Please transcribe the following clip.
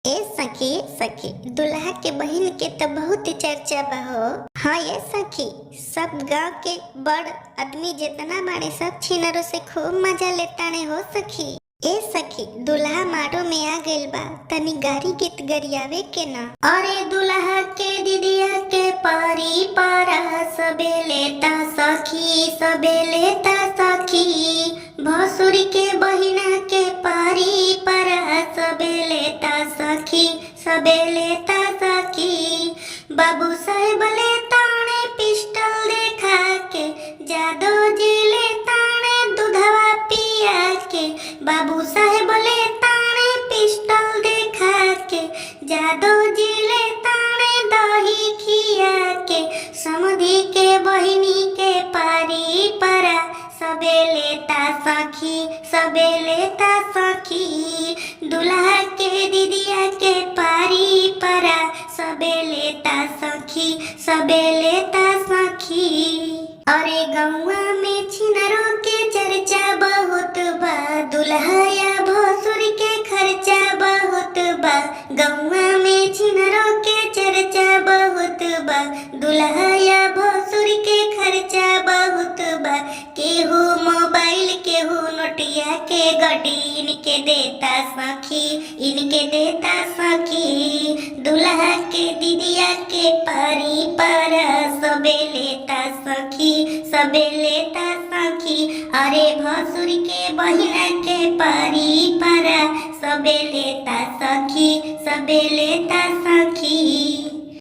ए सखी सखी दुल्हा के बहन के तो बहुत चर्चा बा हो। हाँ ये सखी, सब गांव के बड़ आदमी जितना बाड़े सब छिनरों से खूब मजा लेताने हो सखी। ए सखी दुल्हा मारो में आ गइल बा, तनी गारी गीत गरियावे के ना। अरे दुल्हा के दीदिया के पारी पारा सबे लेता सखी, सबे लेता सखी। भसुरी के बहिना के पारी पारा सबे लेता सखी, सबे लेता सखी। बाबू साहेब ले ताने पिस्टल देखा के, जादो जी ले ताने दूधवा पिया के। बाबू साहेब ले ताने पिस्टल देखा के, जादो जी ले ताने दही खिया के। समधी के बहिनी के पारी परा सबे लेता सखी, सबे लेता सखी। दुल्हा के दीदिया के पारी परा सबे लेता सखी, सबे लेता सखी। अरे गौवा में छिनरों के चर्चा बहुत बा, दुल्हा या भसुर के खर्चा बहुत बा। गौवा में छिनरों के चर्चा बहुत बा, दुल्हा या भसुर के खर्चा बहुत बा। केहू मोबाइल केहू नोटिया के गड्डी इनके देता सखी, इनके देता सखी। दुल्हा के दीदिया के पारी पारा सबे लेता सखी, सबे लेता सखी। अरे भसुर के बहिना के पारी पारा सबे लेता सखी, सबे लेता सखी।